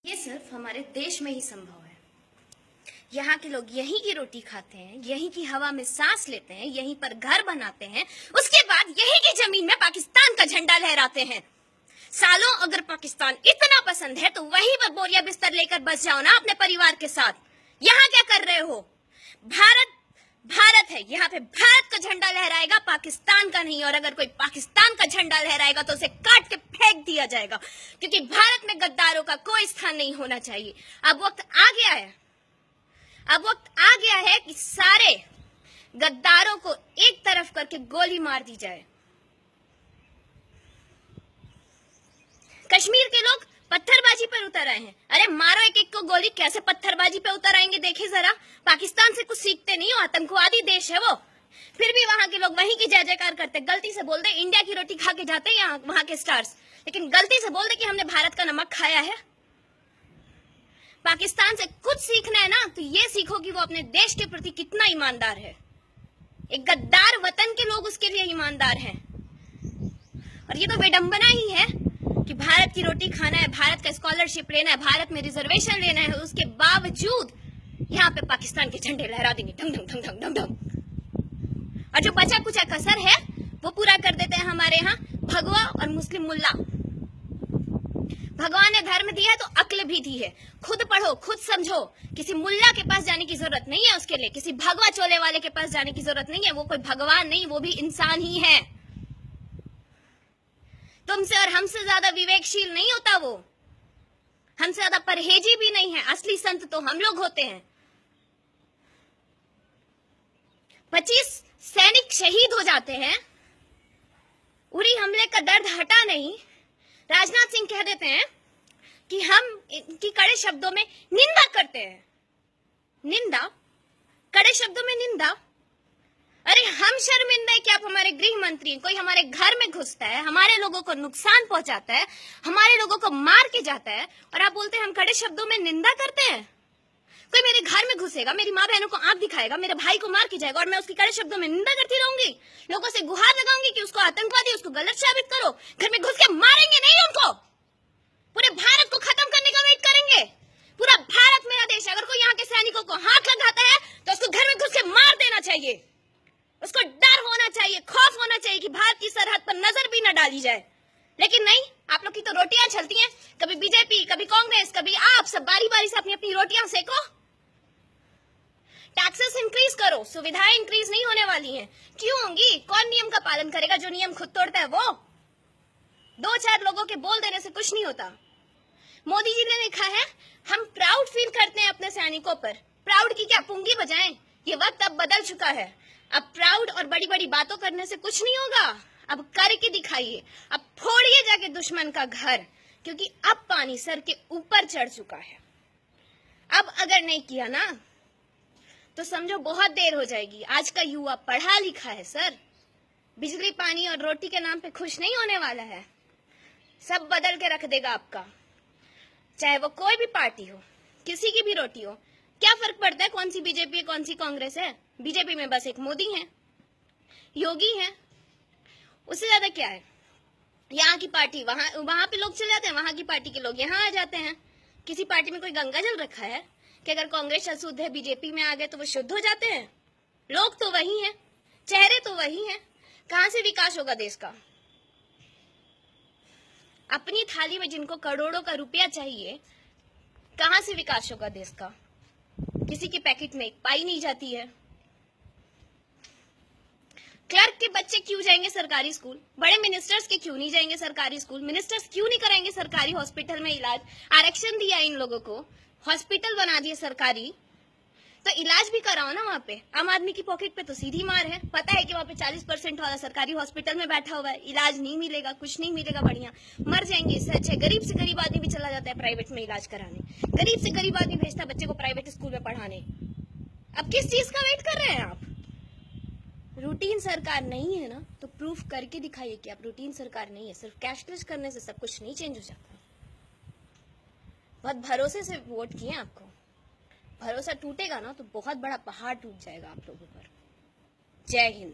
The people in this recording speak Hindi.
ये सिर्फ हमारे देश में ही संभव है। यहाँ के लोग यहीं की रोटी खाते हैं, यहीं की हवा में सांस लेते हैं, यहीं पर घर बनाते हैं, उसके बाद यहीं की जमीन में पाकिस्तान का झंडा लहराते हैं। सालों अगर पाकिस्तान इतना पसंद है तो वहीं पर बोरिया बिस्तर लेकर बस जाओ ना अपने परिवार के साथ। यहाँ क्या कर रहे हो? भारत है, यहाँ पे भारत का झंडा लहराएगा, पाकिस्तान का नहीं। और अगर कोई पाकिस्तान का झंडा लहराएगा तो उसे काट के फेंक दिया जाएगा, क्योंकि भारत में गद्दारों का कोई स्थान नहीं होना चाहिए। अब वक्त आ गया है कि सारे गद्दारों को एक तरफ करके गोली मार दी जाए। कश्मीर के लोग पत्थरबाजी पर उतर आए हैं। अरे मारो एक एक को गोली, कैसे पत्थरबाजी पे उतर आएंगे देखे जरा। पाकिस्तान से कुछ सीखते नहीं हो, आतंकवादी देश है वो। फिर भी वहां के लोग वहीं की जय जयकार करते। गलती से बोल दे इंडिया की रोटी खा के जाते हैं यहाँ वहां के स्टार्स, लेकिन गलती से बोल दे कि हमने भारत का नमक खाया है। पाकिस्तान से कुछ सीखना है ना तो ये सीखो कि वो अपने देश के प्रति कितना ईमानदार है। एक गद्दार वतन के लोग उसके लिए ईमानदार हैं। और ये तो विडंबना ही है कि भारत की रोटी खाना है, भारत का स्कॉलरशिप लेना है, भारत में रिजर्वेशन लेना है, उसके बावजूद यहाँ पे पाकिस्तान के झंडे लहरा देंगे ढंग ढंग ढंग ढंग ढंग ढंग। और जो बचा कुचा कसर है वो पूरा कर देते हैं हमारे यहाँ भगवा और मुस्लिम मुल्ला। भगवान ने धर्म दिया है तो अक्ल भी दी है। खुद पढ़ो, खुद समझो। किसी मुल्ला के पास जाने की जरूरत नहीं है उसके लिए, किसी भगवा चोले वाले के पास जाने की जरूरत नहीं है। वो कोई भगवान नहीं, वो भी इंसान ही है। तुमसे और हमसे ज्यादा विवेकशील नहीं होता वो, हमसे ज्यादा परहेजी भी नहीं है। असली संत तो हम लोग होते हैं। 25 सैनिक शहीद हो जाते हैं, उरी हमले का दर्द हटा नहीं। राजनाथ सिंह कह देते हैं कि हम इनकी कड़े शब्दों में निंदा करते हैं। निंदा, कड़े शब्दों में निंदा। अरे हम शर्मिंदा है कि आप हमारे गृह मंत्री, कोई हमारे घर में घुसता है, हमारे लोगों को नुकसान पहुंचाता है, हमारे लोगों को मार के जाता है, और आप बोलते हैं हम कड़े शब्दों में निंदा करते हैं। कोई मेरे घर में घुसेगा, मेरी माँ बहनों को आंख दिखाएगा, मेरे भाई को मार के जाएगा और मैं उसकी कड़े शब्दों में निंदा करती रहूंगी। लोगों से गुहार लगाऊंगी कि उसको आतंकवादी, उसको गलत साबित करो। घर में घुस के मारेंगे नहीं उनको, पूरे भारत को खत्म करने का वेट करेंगे। पूरा भारत मेरा देश है। अगर कोई यहाँ के सैनिकों को हाथ लगाता है तो उसको घर में घुस के मार देना चाहिए। उसको डर होना चाहिए, खौफ होना चाहिए कि भारत की सरहद पर नजर भी न डाली जाए। लेकिन नहीं, आप लोग की तो रोटियां चलती हैं, कभी बीजेपी, कभी कांग्रेस, कभी आप। सब बारी बारी से अपनी अपनी रोटियां सेको। टैक्सेस इंक्रीज करो, सुविधाएं इंक्रीज नहीं होने वाली हैं। क्यों होंगी? कौन नियम का पालन करेगा? जो नियम खुद तोड़ता है वो। 2-4 लोगों के बोल देने से कुछ नहीं होता। मोदी जी ने लिखा है हम प्राउड फील करते हैं अपने सैनिकों पर। प्राउड की क्या पुंगी बजाएं? ये वक्त अब बदल चुका है। अब प्राउड और बड़ी बड़ी बातों करने से कुछ नहीं होगा। अब करके दिखाइए, अब फोड़िए जाके दुश्मन का घर, क्योंकि अब पानी सर के ऊपर चढ़ चुका है। अब अगर नहीं किया ना तो समझो बहुत देर हो जाएगी। आज का युवा पढ़ा लिखा है सर, बिजली, पानी और रोटी के नाम पे खुश नहीं होने वाला है। सब बदल के रख देगा आपका, चाहे वो कोई भी पार्टी हो, किसी की भी रोटी हो। क्या फर्क पड़ता है कौन सी बीजेपी है, कौन सी कांग्रेस है? बीजेपी में बस एक मोदी है, योगी है, उससे ज्यादा क्या है? यहाँ की पार्टी वहां पे लोग चले जाते हैं, वहां की पार्टी के लोग यहाँ आ जाते हैं। किसी पार्टी में कोई गंगा जल रखा है कि अगर कांग्रेस अशुद्ध है, बीजेपी में आ गए तो वो शुद्ध हो जाते हैं? लोग तो वही हैं, चेहरे तो वही हैं। कहां से विकास होगा देश का? अपनी थाली में जिनको करोड़ों का रुपया चाहिए, कहां से विकास होगा देश का? किसी के पैकेट में एक पाई नहीं जाती है। क्लर्क के बच्चे क्यों जाएंगे सरकारी स्कूल? बड़े मिनिस्टर्स के क्यों नहीं जाएंगे सरकारी स्कूल? मिनिस्टर्स क्यों नहीं कराएंगे सरकारी हॉस्पिटल में इलाज? आरक्षण दिया इन लोगों को, हॉस्पिटल बना दिए सरकारी, तो इलाज भी कराओ ना वहां पे। आम आदमी की पॉकेट पे तो सीधी मार है। पता है कि वहां पे 40% वाला सरकारी हॉस्पिटल में बैठा हुआ है, इलाज नहीं मिलेगा, कुछ नहीं मिलेगा, बढ़िया मर जाएंगे। इससे अच्छा गरीब से गरीब आदमी भी चला जाता है प्राइवेट में इलाज कराने। गरीब से गरीब आदमी भेजता बच्चे को प्राइवेट स्कूल में पढ़ाने। अब किस चीज का वेट कर रहे हैं आप? रूटीन सरकार नहीं है ना तो प्रूफ करके दिखाइए कि आप रूटीन सरकार नहीं है। सिर्फ कैशलेस करने से सब कुछ नहीं चेंज हो जाता। बहुत भरोसे से वोट किए आपको, भरोसा टूटेगा ना तो बहुत बड़ा पहाड़ टूट जाएगा आप लोगों पर। जय हिंद।